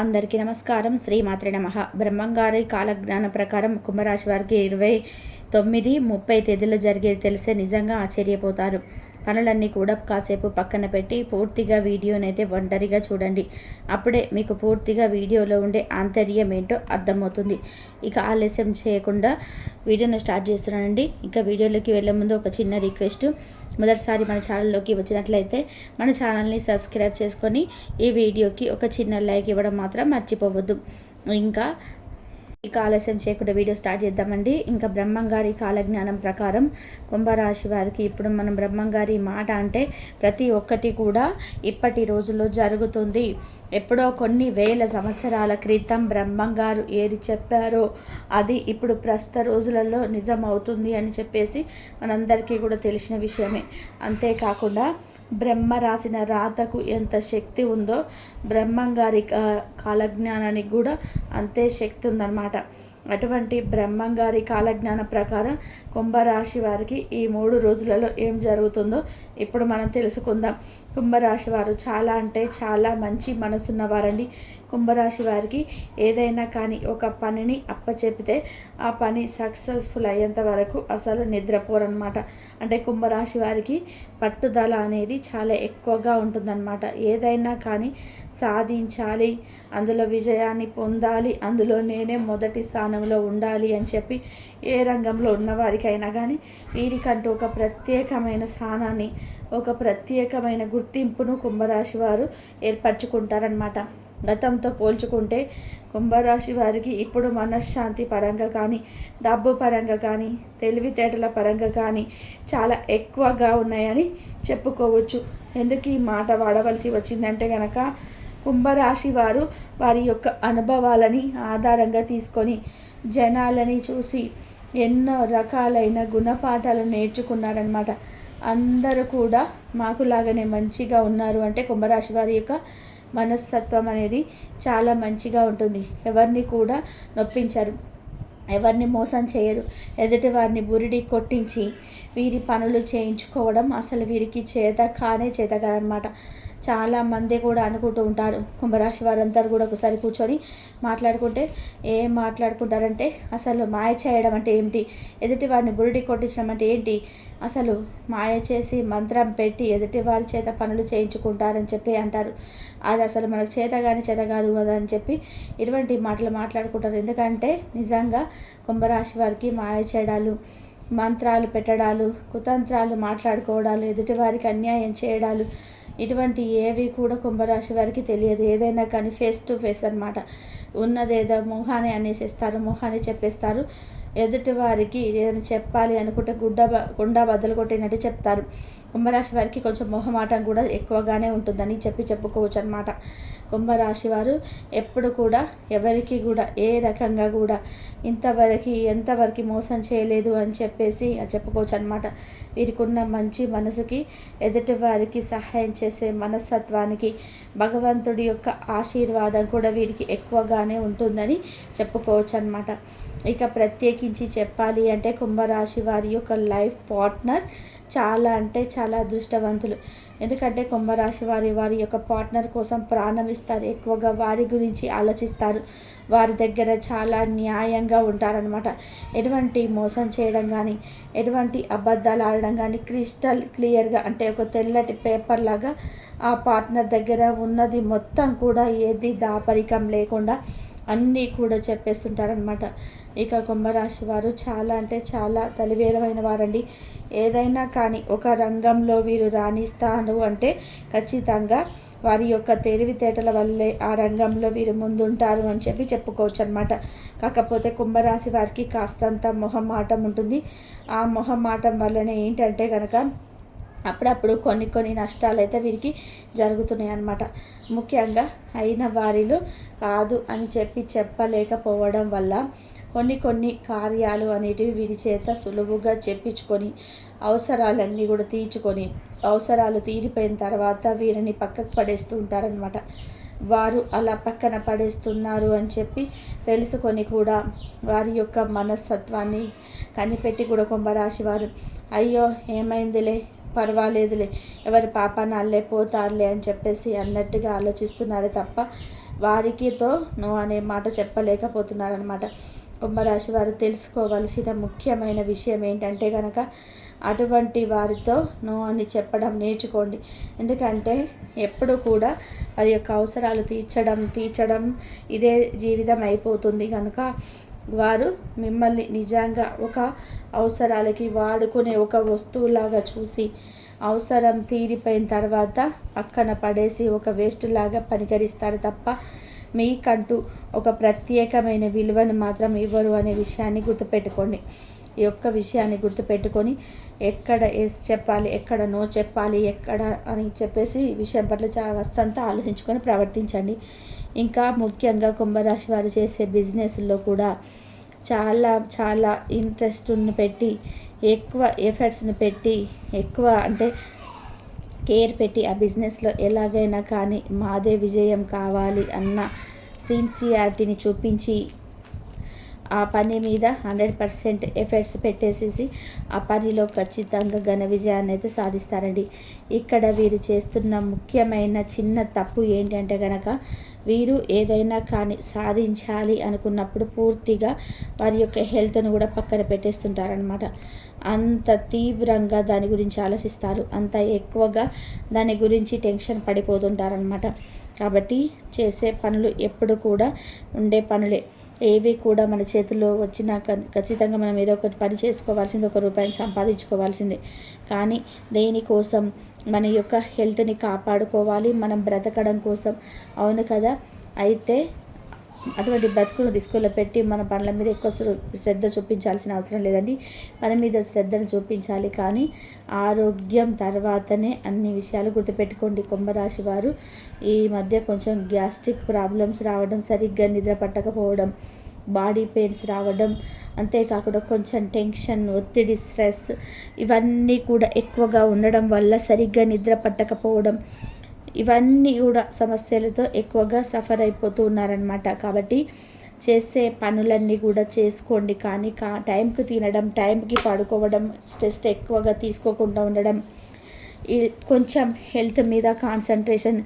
అందరికీ నమస్కారం. శ్రీమాత్రే నమః. బ్రహ్మంగారి కాలజ్ఞానం ప్రకారం కుంభరాశి వారికి 29-30 తేదీలో జరిగేది తెలిస్తే నిజంగా ఆశ్చర్యపోతారు. పనులన్నీ కూడా కాసేపు పక్కన పెట్టి పూర్తిగా వీడియోనైతే ఒంటరిగా చూడండి. అప్పుడే మీకు పూర్తిగా వీడియోలో ఉండే ఆంతర్యం ఏంటో అర్థమవుతుంది. ఇక ఆలస్యం చేయకుండా వీడియోను స్టార్ట్ చేస్తున్నానండి. ఇంకా వీడియోలోకి వెళ్ళే ముందు ఒక చిన్న రిక్వెస్ట్. మొదటిసారి మన ఛానల్లోకి వచ్చినట్లయితే మన ఛానల్ని సబ్స్క్రైబ్ చేసుకొని ఈ వీడియోకి ఒక చిన్న లైక్ ఇవ్వడం మాత్రం మర్చిపోవద్దు. ఇంకా ఆలస్యం చేయకుండా వీడియో స్టార్ట్ చేద్దామండి. ఇంకా బ్రహ్మంగారి కాలజ్ఞానం ప్రకారం కుంభరాశి వారికి ఇప్పుడు మనం బ్రహ్మంగారి మాట అంటే ప్రతి ఒక్కటి కూడా ఇప్పటి రోజుల్లో జరుగుతుంది. ఎప్పుడో కొన్ని వేల సంవత్సరాల క్రితం బ్రహ్మంగారు ఏది చెప్పారో అది ఇప్పుడు ప్రస్తుత రోజులలో నిజం అవుతుంది అని చెప్పేసి మనందరికీ కూడా తెలిసిన విషయమే. అంతేకాకుండా బ్రహ్మ రాసిన రాతకు ఎంత శక్తి ఉందో బ్రహ్మంగారి కాలజ్ఞానానికి కూడా అంతే శక్తి ఉందన్నమాట. అటువంటి బ్రహ్మంగారి కాలజ్ఞానం ప్రకారం కుంభరాశి వారికి ఈ 3 రోజులలో ఏం జరుగుతుందో ఇప్పుడు మనం తెలుసుకుందాం. కుంభరాశి వారు చాలా అంటే చాలా మంచి మనసున్నవారండి. కుంభరాశి వారికి ఏదైనా కానీ ఒక పనిని అప్పచెపితే ఆ పని సక్సెస్ఫుల్ అయ్యేంత వరకు అసలు నిద్రపోరనమాట. అంటే కుంభరాశి వారికి పట్టుదల అనేది చాలా ఎక్కువగా ఉంటుందన్నమాట. ఏదైనా కానీ సాధించాలి, అందులో విజయాన్ని పొందాలి, అందులో నేనే మొదటి స్థానంలో ఉండాలి అని చెప్పి ఏ రంగంలో ఉన్నవారికైనా కానీ వీరికంటూ ఒక ప్రత్యేకమైన స్థానాన్ని, ఒక ప్రత్యేకమైన గుర్తింపును కుంభరాశి వారు ఏర్పరచుకుంటారనమాట. గతంతో పోల్చుకుంటే కుంభరాశి వారికి ఇప్పుడు మనశ్శాంతి పరంగా కానీ, డబ్బు పరంగా కానీ, తెలివితేటల పరంగా కానీ చాలా ఎక్కువగా ఉన్నాయని చెప్పుకోవచ్చు. ఎందుకు ఈ మాట వాడవలసి వచ్చిందంటే కనుక కుంభరాశి వారు వారి యొక్క అనుభవాలని ఆధారంగా తీసుకొని జనాలని చూసి ఎన్నో రకాలైన గుణపాఠాలను నేర్చుకున్నారనమాట. అందరూ కూడా మాకులాగానే మంచిగా ఉన్నారు అంటే కుంభరాశి వారి యొక్క మనస్తత్వం అనేది చాలా మంచిగా ఉంటుంది. ఎవరిని కూడా నొప్పించరు, ఎవరిని మోసం చేయరు. ఎదుటి వారిని బురిడి కొట్టించి వీరి పనులు చేయించుకోవడం అసలు వీరికి చేత కాదనమాట. చాలామంది కూడా అనుకుంటూ ఉంటారు, కుంభరాశి వారందరూ కూడా ఒకసారి కూర్చొని మాట్లాడుకుంటే ఏం మాట్లాడుకుంటారంటే అసలు మాయ చేయడం అంటే ఏమిటి, ఎదుటి వారిని బురిడి కొట్టించడం అంటే ఏంటి, అసలు మాయ చేసి మంత్రం పెట్టి ఎదుటి వారి చేత పనులు చేయించుకుంటారని చెప్పి అంటారు. అది అసలు మనకు చేత కాదు కదా అని చెప్పి ఇటువంటి మాటలు మాట్లాడుకుంటారు. ఎందుకంటే నిజంగా కుంభరాశి వారికి మాయ చేయడాలు, మంత్రాలు పెట్టడాలు, కుతంత్రాలు మాట్లాడుకోవడాలు, ఎదుటివారికి అన్యాయం చేయడాలు ఇటువంటి ఏవి కూడా కుంభరాశి వారికి తెలియదు. ఏదైనా కానీ ఫేస్ టు ఫేస్ అనమాట. ఉన్నదేదో మొహాన్ని అనేసిస్తారు, మొహాన్ని చెప్పేస్తారు. ఎదుటి వారికి ఏదైనా చెప్పాలి అనుకుంటే గుండా బద్దలు కొట్టినట్టు చెప్తారు. కుంభరాశి వారికి కొంచెం మొహమాటం కూడా ఎక్కువగానే ఉంటుందని చెప్పుకోవచ్చు అనమాట. కుంభరాశి వారు ఎప్పుడు కూడా ఎవరికి కూడా ఏ రకంగా కూడా ఎంతవరకు మోసం చేయలేదు అని చెప్పేసి చెప్పుకోవచ్చు అనమాట. వీరికి ఉన్న మంచి మనసుకి, ఎదుటి వారికి సహాయం చేసే మనస్తత్వానికి భగవంతుడి యొక్క ఆశీర్వాదం కూడా వీరికి ఎక్కువగానే ఉంటుందని చెప్పుకోవచ్చు అనమాట. ఇక ప్రత్యేకించి చెప్పాలి అంటే కుంభరాశి వారి యొక్క లైఫ్ పార్ట్నర్ చాలా అంటే చాలా అదృష్టవంతులు. ఎందుకంటే కుంభరాశి వారి యొక్క పార్ట్నర్ కోసం ప్రాణం ఇస్తారు, ఎక్కువగా వారి గురించి ఆలోచిస్తారు, వారి దగ్గర చాలా న్యాయంగా ఉంటారనమాట. ఎటువంటి మోసం చేయడం కానీ, ఎటువంటి అబద్ధాలు ఆడడం కానీ క్రిస్టల్ క్లియర్గా, అంటే ఒక తెల్లటి పేపర్ లాగా ఆ పార్ట్నర్ దగ్గర ఉన్నది మొత్తం కూడా ఏది దాపరికం లేకుండా అన్నీ కూడా చెప్పేస్తుంటారనమాట. ఇక కుంభరాశి వారు చాలా అంటే చాలా తెలివేలమైన వారండి. ఏదైనా కానీ ఒక రంగంలో వీరు రాణిస్తారు అంటే ఖచ్చితంగా వారి యొక్క తెలివితేటల వల్లే ఆ రంగంలో వీరు ముందుంటారు అని చెప్పి చెప్పుకోవచ్చు అనమాట. కాకపోతే కుంభరాశి వారికి కాస్తంత మొహమాటం ఉంటుంది. ఆ మొహమాటం వల్లనే ఏంటంటే కనుక అప్పుడప్పుడు కొన్ని నష్టాలు అయితే వీరికి జరుగుతున్నాయి అన్నమాట. ముఖ్యంగా అయిన వారిలో కాదు అని చెప్పలేకపోవడం వల్ల కొన్ని కార్యాలు అనేటివి వీరి చేత సులువుగా చెప్పించుకొని అవసరాలన్నీ కూడా తీర్చుకొని, అవసరాలు తీరిపోయిన తర్వాత వీరిని పక్కకు పడేస్తూ ఉంటారనమాట. వారు అలా పక్కన పడేస్తున్నారు అని చెప్పి తెలుసుకొని కూడా వారి యొక్క మనస్తత్వాన్ని కనిపెట్టి కూడా కుంభరాశి వారు అయ్యో ఏమైందిలే, పర్వాలేదులే, ఎవరి పాపాన్ని అల్లే పోతారులే అని చెప్పేసి అన్నట్టుగా ఆలోచిస్తున్నారే తప్ప వారికితో నో అనే మాట చెప్పలేకపోతున్నారనమాట. కుంభరాశి వారు తెలుసుకోవలసిన ముఖ్యమైన విషయం ఏంటంటే కనుక అటువంటి వారితో నో అని చెప్పడం నేర్చుకోండి. ఎందుకంటే ఎప్పుడు కూడా వారి యొక్క అవసరాలు తీర్చడం ఇదే జీవితం అయిపోతుంది కనుక వారు మిమ్మల్ని నిజంగా ఒక అవసరాలకి వాడుకునే ఒక వస్తువులాగా చూసి అవసరం తీరిపోయిన తర్వాత పక్కన పడేసి ఒక వేస్ట్ లాగా పనికరిస్తారు తప్ప మీకంటూ ఒక ప్రత్యేకమైన విలువను మాత్రం ఇవ్వరు అనే విషయాన్ని గుర్తుపెట్టుకోండి. ఈ యొక్క విషయాన్ని గుర్తుపెట్టుకొని ఎక్కడ ఎస్ చెప్పాలి, ఎక్కడ నో చెప్పాలి, ఎక్కడ అని చెప్పేసి ఈ విషయం పట్ల కాస్తంతా ఆలోచించుకొని ప్రవర్తించండి. ఇంకా ముఖ్యంగా కుంభరాశి వారు చేసే బిజినెస్లో కూడా చాలా చాలా ఇంట్రెస్ట్ని పెట్టి ఎక్కువ ఎఫర్ట్స్ని పెట్టి ఎక్కువ అంటే కేర్ పెట్టి ఆ బిజినెస్లో ఎలాగైనా కానీ మాదే విజయం కావాలి అన్న సిన్సియారిటీని చూపించి ఆ పని మీద 100% ఎఫర్ట్స్ పెట్టేసేసి ఆ పనిలో ఖచ్చితంగా ఘన విజయాన్ని అయితే సాధిస్తారండి. ఇక్కడ వీరు చేస్తున్న ముఖ్యమైన చిన్న తప్పు ఏంటంటే కనుక వీరు ఏదైనా కానీ సాధించాలి అనుకున్నప్పుడు పూర్తిగా వారి యొక్క హెల్త్ను కూడా పక్కన పెట్టేస్తుంటారనమాట. అంత తీవ్రంగా దాని గురించి ఆలోచిస్తారు, అంత ఎక్కువగా దాని గురించి టెన్షన్ పడిపోతుంటారనమాట. కాబట్టి చేసే పనులు ఎప్పుడు కూడా ఉండే పనులే, ఏవి కూడా మన చేతిలో వచ్చినాక ఖచ్చితంగా మనం ఏదో ఒకటి పని చేసుకోవాల్సింది, ఒక రూపాయిని సంపాదించుకోవాల్సిందే. కానీ దేనికోసం? మన యొక్క హెల్త్ని కాపాడుకోవాలి, మనం బ్రతకడం కోసం. అవును కదా? అయితే అటువంటి బతుకును రిస్కులో పెట్టి మన పనుల మీద ఎక్కువ శ్రద్ధ చూపించాల్సిన అవసరం లేదండి. పని మీద శ్రద్ధను చూపించాలి, కానీ ఆరోగ్యం తర్వాతనే అన్ని విషయాలు. గుర్తుపెట్టుకోండి కుంభరాశి వారు. ఈ మధ్య కొంచెం గ్యాస్ట్రిక్ ప్రాబ్లమ్స్ రావడం, సరిగ్గా నిద్ర పట్టకపోవడం, బాడీ పెయిన్స్ రావడం, అంతేకాకుండా కొంచెం టెన్షన్, ఒత్తిడి, స్ట్రెస్ ఇవన్నీ కూడా ఎక్కువగా ఉండడం వల్ల సరిగ్గా నిద్ర పట్టకపోవడం, ఇవన్నీ కూడా సమస్యలతో ఎక్కువగా సఫర్ అయిపోతూ ఉన్నారనమాట. కాబట్టి చేసే పనులన్నీ కూడా చేసుకోండి, కానీ టైంకి తినడం, టైంకి పడుకోవడం, స్ట్రెస్ ఎక్కువగా తీసుకోకుండా ఉండడం, కొంచెం హెల్త్ మీద కాన్సన్ట్రేషన్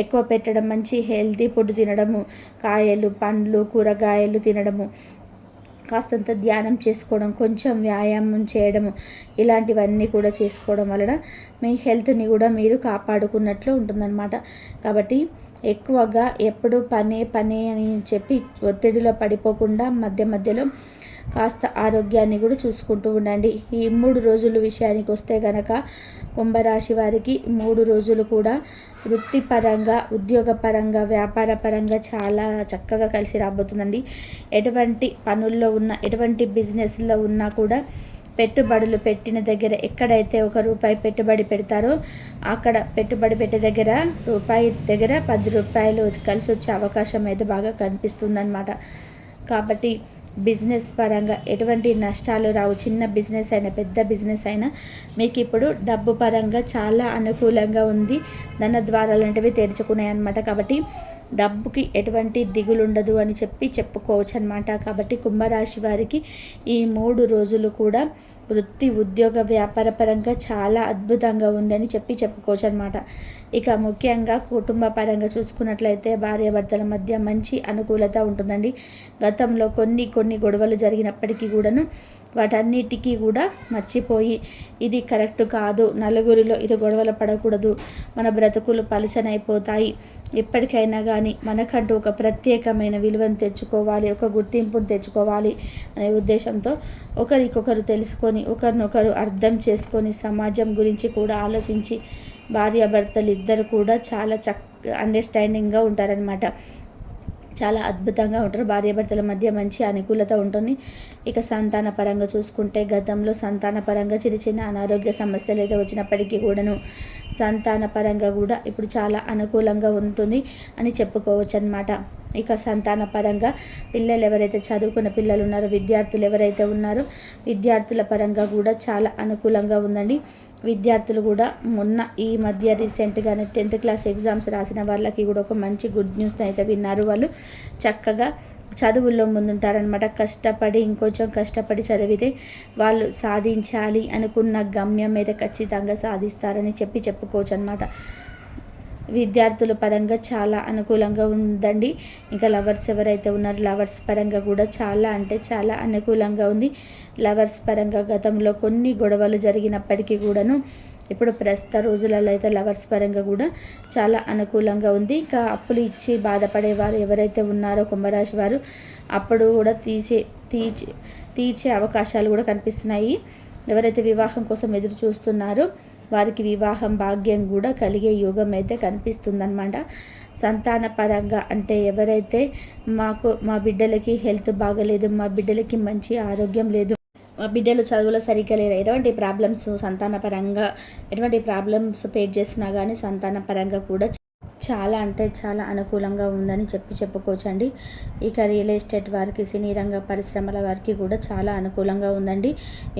ఎక్కువ పెట్టడం, మంచి హెల్తీ ఫుడ్ తినడము, కాయలు, పండ్లు, కూరగాయలు తినడము, కాస్తంత ధ్యానం చేసుకోవడం, కొంచెం వ్యాయామం చేయడము, ఇలాంటివన్నీ కూడా చేసుకోవడం వలన మీ హెల్త్ని కూడా మీరు కాపాడుకున్నట్లు ఉంటుందన్నమాట. కాబట్టి ఎక్కువగా ఎప్పుడు పనే అని చెప్పి ఒత్తిడిలో పడిపోకుండా మధ్య మధ్యలో కాస్త ఆరోగ్యాన్ని కూడా చూసుకుంటూ ఉండండి. ఈ 3 రోజుల విషయానికి వస్తే కనుక కుంభరాశి వారికి 3 రోజులు కూడా వృత్తిపరంగా, ఉద్యోగపరంగా, వ్యాపారపరంగా చాలా చక్కగా కలిసి రాబోతుందండి. ఎటువంటి పనుల్లో ఉన్న, ఎటువంటి బిజినెస్లో ఉన్నా కూడా పెట్టుబడులు పెట్టిన దగ్గర ఎక్కడైతే ₹1 పెట్టుబడి పెడతారో అక్కడ పెట్టుబడి పెట్టే దగ్గర రూపాయి దగ్గర ₹10 కలిసి వచ్చే అవకాశం అయితే బాగా కనిపిస్తుందన్నమాట. కాబట్టి బిజినెస్ పరంగా ఎటువంటి నష్టాలు రావు. చిన్న బిజినెస్ అయినా, పెద్ద బిజినెస్ అయినా మీకు ఇప్పుడు డబ్బు పరంగా చాలా అనుకూలంగా ఉంది. ధన ద్వారాలు అనేవి తెరుచుకున్నాయి అన్నమాట. కాబట్టి డబ్బుకి ఎటువంటి దిగులు ఉండదు అని చెప్పుకోవచ్చు అనమాట. కాబట్టి కుంభరాశి వారికి ఈ 3 రోజులు కూడా వృత్తి, ఉద్యోగ, వ్యాపార పరంగా చాలా అద్భుతంగా ఉందని చెప్పుకోవచ్చు అనమాట. ఇక ముఖ్యంగా కుటుంబ పరంగా చూసుకున్నట్లయితే భార్యాభర్తల మధ్య మంచి అనుకూలత ఉంటుందండి. గతంలో కొన్ని గొడవలు జరిగినప్పటికీ కూడాను వాటన్నిటికీ కూడా మర్చిపోయి ఇది కరెక్ట్ కాదు, నలుగురిలో ఇది గొడవలు పడకూడదు, మన బ్రతుకులు పలుచనైపోతాయి, ఎప్పటికైనా కానీ మనకంటూ ఒక ప్రత్యేకమైన విలువను తెచ్చుకోవాలి, ఒక గుర్తింపును తెచ్చుకోవాలి అనే ఉద్దేశంతో ఒకరికొకరు తెలుసుకొని, ఒకరినొకరు అర్థం చేసుకొని, సమాజం గురించి కూడా ఆలోచించి భార్యాభర్తలు ఇద్దరు కూడా చాలా అండర్స్టాండింగ్గా ఉంటారనమాట. చాలా అద్భుతంగా ఉంటారు. భార్యాభర్తల మధ్య మంచి అనుకూలత ఉంటుంది. ఇక సంతాన పరంగా చూసుకుంటే గతంలో సంతాన పరంగా చిన్న అనారోగ్య సమస్యలు అయితే వచ్చినప్పటికీ కూడాను సంతాన పరంగా కూడా ఇప్పుడు చాలా అనుకూలంగా ఉంటుంది అని చెప్పుకోవచ్చు అనమాట. ఇక సంతాన పరంగా పిల్లలు ఎవరైతే చదువుకున్న పిల్లలు ఉన్నారో, విద్యార్థులు ఎవరైతే ఉన్నారో విద్యార్థుల పరంగా కూడా చాలా అనుకూలంగా ఉందండి. విద్యార్థులు కూడా ఈ మధ్య రీసెంట్గానే 10th క్లాస్ ఎగ్జామ్స్ రాసిన వాళ్ళకి కూడా ఒక మంచి గుడ్ న్యూస్ అయితే విన్నారు. వాళ్ళు చక్కగా చదువుల్లో ముందుంటారనమాట. ఇంకొంచెం కష్టపడి చదివితే వాళ్ళు సాధించాలి అనుకున్న గమ్యం మీద ఖచ్చితంగా సాధిస్తారని చెప్పుకోవచ్చు అనమాట. విద్యార్థుల పరంగా చాలా అనుకూలంగా ఉందండి. ఇంకా లవర్స్ ఎవరైతే ఉన్నారో లవర్స్ పరంగా కూడా చాలా అంటే చాలా అనుకూలంగా ఉంది. లవర్స్ పరంగా గతంలో కొన్ని గొడవలు జరిగినప్పటికీ కూడాను ఇప్పుడు ప్రస్తుత రోజులలో అయితే లవర్స్ పరంగా కూడా చాలా అనుకూలంగా ఉంది. ఇంకా అప్పులు ఇచ్చి బాధపడేవారు ఎవరైతే ఉన్నారో కుంభరాశి వారు అప్పుడు కూడా తీర్చే అవకాశాలు కూడా కనిపిస్తున్నాయి. ఎవరైతే వివాహం కోసం ఎదురు చూస్తున్నారో వారికి వివాహం భాగ్యం కూడా కలిగే యోగం అయితే కనిపిస్తుందన్నమాట. సంతాన పరంగా అంటే ఎవరైతే మా బిడ్డలకి హెల్త్ బాగలేదు, మా బిడ్డలకి మంచి ఆరోగ్యం లేదు, మా బిడ్డలు చదువులో సరిగ్గా లేరు, ఎటువంటి ప్రాబ్లమ్స్ సంతాన పరంగా ఎటువంటి ప్రాబ్లమ్స్ ఫేస్ చేసినా కానీ సంతాన పరంగా కూడా చాలా అంటే చాలా అనుకూలంగా ఉందని చెప్పుకోవచ్చండి. ఇక రియల్ ఎస్టేట్ వారికి, సినీ రంగ పరిశ్రమల వారికి కూడా చాలా అనుకూలంగా ఉందండి.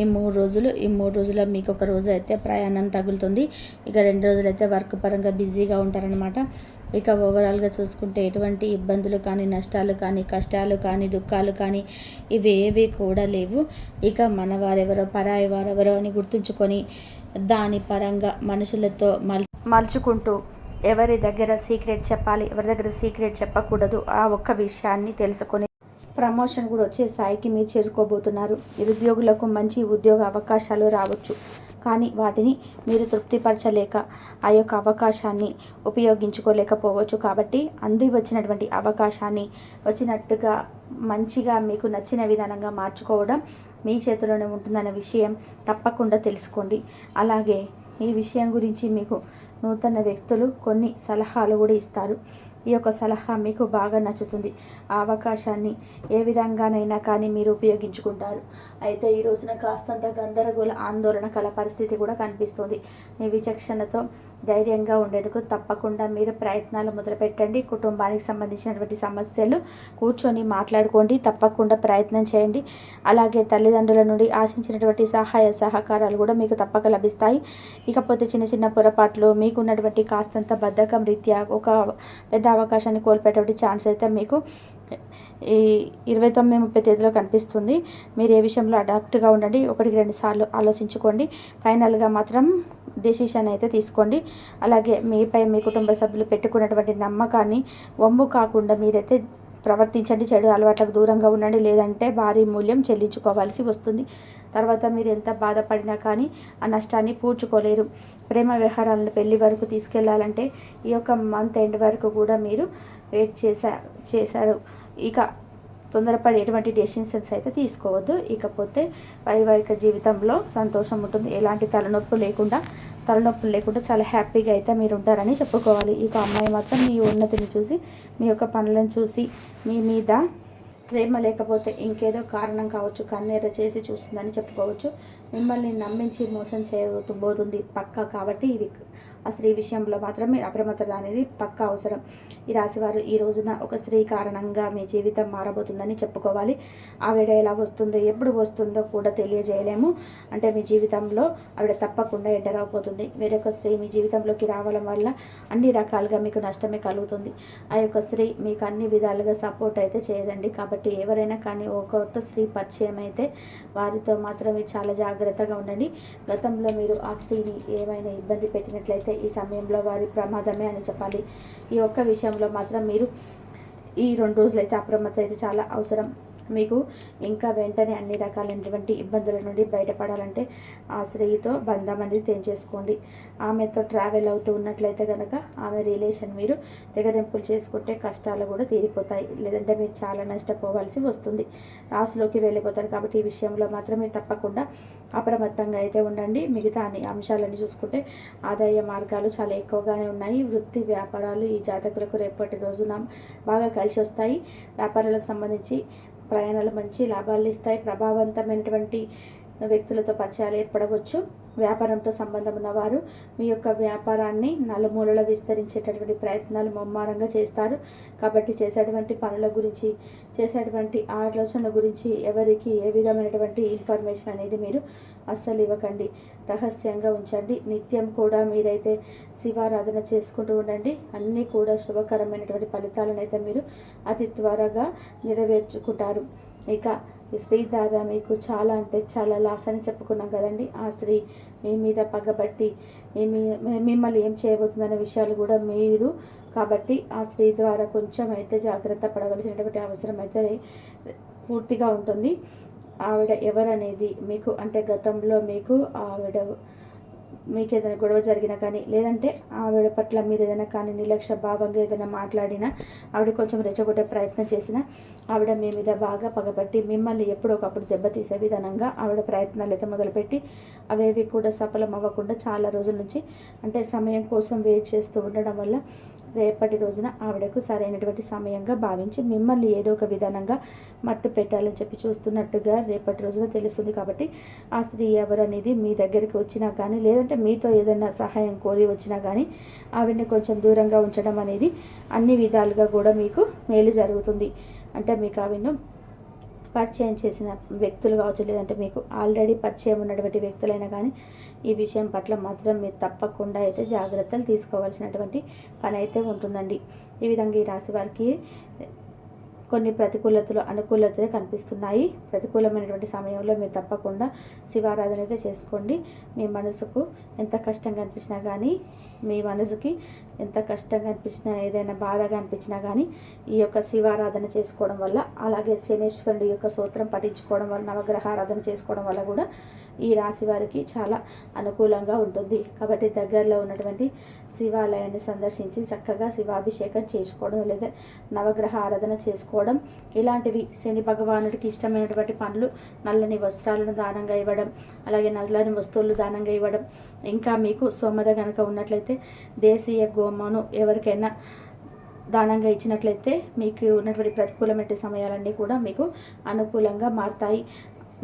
ఈ మూడు రోజుల్లో మీకు ఒక రోజు అయితే ప్రయాణం తగులుతుంది. ఇక 2 రోజులు అయితే వర్క్ పరంగా బిజీగా ఉంటారనమాట. ఇక ఓవరాల్గా చూసుకుంటే ఎటువంటి ఇబ్బందులు కానీ, నష్టాలు కానీ, కష్టాలు కానీ, దుఃఖాలు కానీ ఇవేవి కూడా లేవు. ఇక మన వారెవరో పరాయి వారెవరో అని గుర్తుంచుకొని దాని పరంగా మనుషులతో మలుచుకుంటూ ఎవరి దగ్గర సీక్రెట్ చెప్పాలి, ఎవరి దగ్గర సీక్రెట్ చెప్పకూడదు, ఆ ఒక్క విషయాన్ని తెలుసుకొని ప్రమోషన్ కూడా వచ్చే స్థాయికి మీరు చేసుకోబోతున్నారు. నిరుద్యోగులకు మంచి ఉద్యోగ అవకాశాలు రావచ్చు, కానీ వాటిని మీరు తృప్తిపరచలేక ఆ యొక్క అవకాశాన్ని ఉపయోగించుకోలేకపోవచ్చు. కాబట్టి అంది వచ్చినటువంటి అవకాశాన్ని వచ్చినట్టుగా మంచిగా మీకు నచ్చిన విధానంగా మార్చుకోవడం మీ చేతిలోనే ఉంటుందన్న విషయం తప్పకుండా తెలుసుకోండి. అలాగే ఈ విషయం గురించి మీకు నూతన వ్యక్తులు కొన్ని సలహాలు కూడా ఇస్తారు. ఈ యొక్క సలహా మీకు బాగా నచ్చుతుంది. ఆ అవకాశాన్ని ఏ విధంగానైనా కానీ మీరు ఉపయోగించుకుంటారు. అయితే ఈ రోజున కాస్తంత గందరగోళ ఆందోళన కల పరిస్థితి కూడా కనిపిస్తుంది. మీ విచక్షణతో ధైర్యంగా ఉండేందుకు తప్పకుండా మీరు ప్రయత్నాలు మొదలుపెట్టండి. కుటుంబానికి సంబంధించినటువంటి సమస్యలు కూర్చొని మాట్లాడుకోండి, తప్పకుండా ప్రయత్నం చేయండి. అలాగే తల్లిదండ్రుల నుండి ఆశించినటువంటి సహాయ సహకారాలు కూడా మీకు తప్పక లభిస్తాయి. ఇకపోతే చిన్న చిన్న పొరపాట్లు మీకున్నటువంటి కాస్తంత బద్ధకం రీత్యా ఒక పెద్ద అవకాశాన్ని కోల్పోయేటువంటి ఛాన్స్ అయితే మీకు ఈ 29-30 తేదీలో కనిపిస్తుంది. మీరు ఏ విషయంలో అడాప్ట్గా ఉండండి. 1-2 సార్లు ఆలోచించుకోండి. ఫైనల్గా మాత్రం డెసిషన్ అయితే తీసుకోండి. అలాగే మీపై మీ కుటుంబ సభ్యులు పెట్టుకున్నటువంటి నమ్మకాన్ని వమ్ము కాకుండా మీరైతే ప్రవర్తించండి. చెడు అలవాట్లకు దూరంగా ఉండండి, లేదంటే భారీ మూల్యం చెల్లించుకోవాల్సి వస్తుంది. తర్వాత మీరు ఎంత బాధపడినా కానీ ఆ నష్టాన్ని పూడ్చుకోలేరు. ప్రేమ వ్యవహారాలను పెళ్లి వరకు తీసుకెళ్లాలంటే ఈ యొక్క మంత్ ఎండ్ వరకు కూడా మీరు వెయిట్ చేశారు. ఇక తొందరపడి ఎటువంటి డెసిషన్స్ అయితే తీసుకోవద్దు. ఇకపోతే వైవాహిక జీవితంలో సంతోషం ఉంటుంది. ఎలాంటి తలనొప్పులు లేకుండా చాలా హ్యాపీగా అయితే మీరు ఉంటారని చెప్పుకోవాలి. ఇక అమ్మాయి మాత్రం మీ ఉన్నతిని చూసి, మీ యొక్క పనులను చూసి మీ మీద ప్రేమ లేకపోతే ఇంకేదో కారణం కావచ్చు, కన్నెర్ర చేసి చూస్తుందని చెప్పుకోవచ్చు. మిమ్మల్ని నమ్మించి మోసం చేయబోతుంది పక్కా. కాబట్టి ఇది ఆ స్త్రీ విషయంలో మాత్రమే అప్రమత్తత అనేది పక్కా అవసరం. ఈ రాశివారు ఈ రోజున ఒక స్త్రీ కారణంగా మీ జీవితం మారబోతుందని చెప్పుకోవాలి. ఆవిడ ఎలా వస్తుందో, ఎప్పుడు వస్తుందో కూడా తెలియజేయలేము. అంటే మీ జీవితంలో ఆవిడ తప్పకుండా ఎంటర్ అవబోతుంది. వేరొక స్త్రీ మీ జీవితంలోకి రావడం వల్ల అన్ని రకాలుగా మీకు నష్టమే కలుగుతుంది. ఆ యొక్క స్త్రీ మీకు అన్ని విధాలుగా సపోర్ట్ అయితే చేయదండి. కాబట్టి ఎవరైనా కానీ ఒక కొత్త స్త్రీ పరిచయం అయితే వారితో మాత్రమే చాలా జాగ్రత్తగా ఉండండి. గతంలో మీరు ఆ స్త్రీని ఏమైనా ఇబ్బంది పెట్టినట్లయితే ఈ సమయంలో వారి ప్రమాదమే అని చెప్పాలి. ఈ ఒక్క విషయంలో మాత్రం మీరు ఈ 2 రోజులైతే అప్రమత్త అయితే చాలా అవసరం. మీకు ఇంకా వెంటనే అన్ని రకాలైనటువంటి ఇబ్బందుల నుండి బయటపడాలంటే ఆ స్త్రీతో బంధం అనేది తెంచేసుకోండి. ఆమెతో ట్రావెల్ అవుతూ ఉన్నట్లయితే కనుక ఆమె రిలేషన్ మీరు తెగదెంపులు చేసుకుంటే కష్టాలు కూడా తీరిపోతాయి. లేదంటే మీరు చాలా నష్టపోవాల్సి వస్తుంది, లాస్లోకి వెళ్ళిపోతారు. కాబట్టి ఈ విషయంలో మాత్రం మీరు తప్పకుండా అప్రమత్తంగా అయితే ఉండండి. మిగతా అన్ని అంశాలను చూసుకుంటే ఆదాయ మార్గాలు చాలా ఎక్కువగానే ఉన్నాయి. వృత్తి వ్యాపారాలు ఈ జాతకులకు రేపటి రోజున బాగా కలిసి వస్తాయి. వ్యాపారాలకు సంబంధించి ప్రయాణాలు మంచి లాభాలు ఇస్తాయి. ప్రభావవంతమైనటువంటి వ్యక్తులతో పరిచయాలు ఏర్పడవచ్చు. వ్యాపారంతో సంబంధం ఉన్నవారు మీ యొక్క వ్యాపారాన్ని నలుమూలలో విస్తరించేటటువంటి ప్రయత్నాలు ముమ్మరంగా చేస్తారు. కాబట్టి చేసేటువంటి పనుల గురించి, చేసేటువంటి ఆలోచనల గురించి ఎవరికి ఏ విధమైనటువంటి ఇన్ఫర్మేషన్ అనేది మీరు అస్సలు ఇవ్వకండి, రహస్యంగా ఉంచండి. నిత్యం కూడా మీరైతే శివారాధన చేసుకుంటూ ఉండండి. అన్నీ కూడా శుభకరమైనటువంటి ఫలితాలను అయితే మీరు అతి త్వరగా నెరవేర్చుకుంటారు. ఇక ఈ స్త్రీ ద్వారా మీకు చాలా అంటే చాలా లాస్ అని చెప్పుకున్నాం కదండి. ఆ స్త్రీ మీ మీద పగబట్టి మిమ్మల్ని ఏం చేయబోతుందనే విషయాలు కూడా మీరు, కాబట్టి ఆ స్త్రీ ద్వారా కొంచెం అయితే జాగ్రత్త పడవలసినటువంటి అవసరం అయితే పూర్తిగా ఉంటుంది. ఆవిడ ఎవరనేది మీకు అంటే గతంలో మీకు ఏదైనా గొడవ జరిగినా కానీ, లేదంటే ఆవిడ పట్ల మీరు ఏదైనా కానీ నిర్లక్ష్య భావంగా ఏదైనా మాట్లాడినా, ఆవిడ కొంచెం రెచ్చగొట్టే ప్రయత్నం చేసినా, ఆవిడ మీ మీద బాగా పగబట్టి మిమ్మల్ని ఎప్పుడొకప్పుడు దెబ్బతీసే విధానంగా ఆవిడ ప్రయత్నాలు అయితే మొదలుపెట్టి అవేవి కూడా సఫలం అవ్వకుండా చాలా రోజుల నుంచి అంటే సమయం కోసం వెయిట్ చేస్తూ ఉండడం వల్ల రేపటి రోజున ఆవిడకు సరైనటువంటి సమయంగా భావించి మిమ్మల్ని ఏదో ఒక విధానంగా మట్టు పెట్టాలని చెప్పి చూస్తున్నట్టుగా రేపటి రోజున తెలుస్తుంది. కాబట్టి ఆ స్త్రీ ఎవరనేది మీ దగ్గరికి వచ్చినా కానీ, లేదంటే మీతో ఏదైనా సహాయం కోరి వచ్చినా కానీ ఆవిడని కొంచెం దూరంగా ఉంచడం అనేది అన్ని విధాలుగా కూడా మీకు మేలు జరుగుతుంది. అంటే మీకు ఆవిడను పరిచయం చేసిన వ్యక్తులు కావచ్చు, లేదంటే మీకు ఆల్రెడీ పరిచయం ఉన్నటువంటి వ్యక్తులైనా కానీ ఈ విషయం పట్ల మాత్రం మీరు తప్పకుండా అయితే జాగ్రత్తలు తీసుకోవాల్సినటువంటి పని అయితే ఉంటుందండి. ఈ విధంగా ఈ రాశి వారికి కొన్ని ప్రతికూలతలు అనుకూలత కనిపిస్తున్నాయి. ప్రతికూలమైనటువంటి సమయంలో మీరు తప్పకుండా శివారాధన అయితే చేసుకోండి. మీ మనసుకు ఎంత కష్టంగా అనిపించినా కానీ, మీ మనసుకి ఎంత కష్టంగా అనిపించినా, ఏదైనా బాధగా అనిపించినా కానీ ఈ యొక్క శివారాధన చేసుకోవడం వల్ల, అలాగే శనేశ్వరుడి యొక్క స్తోత్రం పఠించుకోవడం వల్ల, నవగ్రహ ఆరాధన చేసుకోవడం వల్ల కూడా ఈ రాశి వారికి చాలా అనుకూలంగా ఉంటుంది. కాబట్టి దగ్గరలో ఉన్నటువంటి శివాలయాన్ని సందర్శించి చక్కగా శివాభిషేకం చేసుకోవడం, లేదా నవగ్రహ ఆరాధన చేసుకోవడం, ఇలాంటివి శని భగవానుడికి ఇష్టమైనటువంటి పనులు, నల్లని వస్త్రాలను దానంగా ఇవ్వడం, అలాగే నల్లని వస్తువులు దానంగా ఇవ్వడం, ఇంకా మీకు సోమద కనుక ఉన్నట్లయితే దేశీయ గోమాను ఎవరికైనా దానంగా ఇచ్చినట్లయితే మీకు ఉన్నటువంటి ప్రతికూలమైన సమయాలన్నీ కూడా మీకు అనుకూలంగా మారుతాయి.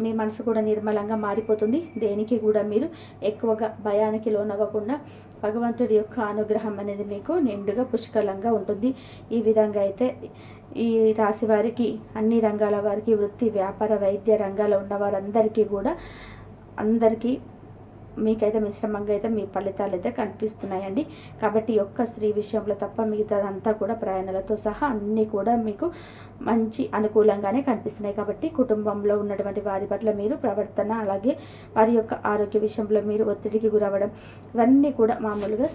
మీ మనసు కూడా నిర్మలంగా మారిపోతుంది. దేనికి కూడా మీరు ఎక్కువగా భయానికి లోనవ్వకుండా భగవంతుడి యొక్క అనుగ్రహం అనేది మీకు నిండుగా పుష్కలంగా ఉంటుంది. ఈ విధంగా అయితే ఈ రాశి వారికి, అన్ని రంగాల వారికి, వృత్తి వ్యాపార వైద్య రంగాల్లో ఉన్న వారందరికీ కూడా అందరికీ మీకైతే మిశ్రమంగా అయితే మీ ఫలితాలు అయితే కనిపిస్తున్నాయండి. కాబట్టి ఒక్క స్త్రీ విషయంలో తప్ప మిగతాదంతా కూడా ప్రయాణాలతో సహా అన్నీ కూడా మీకు మంచి అనుకూలంగానే కనిపిస్తున్నాయి. కాబట్టి కుటుంబంలో ఉన్నటువంటి వారి పట్ల మీరు ప్రవర్తన, అలాగే వారి యొక్క ఆరోగ్య విషయంలో మీరు ఒత్తిడికి గురవ్వడం, ఇవన్నీ కూడా మామూలుగా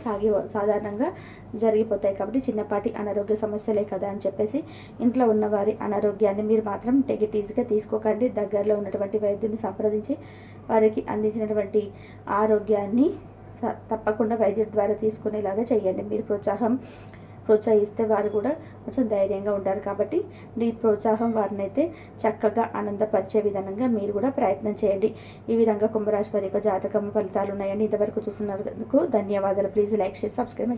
సాధారణంగా జరిగిపోతాయి. కాబట్టి చిన్నపాటి అనారోగ్య సమస్యలే కదా అని చెప్పేసి ఇంట్లో ఉన్న వారి అనారోగ్యాన్ని మీరు మాత్రం టెగిటీజ్గా తీసుకోకండి. దగ్గరలో ఉన్నటువంటి వైద్యుని సంప్రదించి వారికి అందించినటువంటి ఆరోగ్యాన్ని తప్పకుండా వైద్యుడి ద్వారా తీసుకునేలాగా చేయండి. మీరు ప్రోత్సహిస్తే వారు కూడా కొంచెం ధైర్యంగా ఉంటారు. కాబట్టి మీ ప్రోత్సాహం వారిని అయితే చక్కగా ఆనందపరిచే విధంగా మీరు కూడా ప్రయత్నం చేయండి. ఈ విధంగా కుంభరాశి వారి యొక్క జాతకం ఫలితాలు ఉన్నాయని ఇంతవరకు చూస్తున్నందుకు ధన్యవాదాలు. Please like, share, subscribe.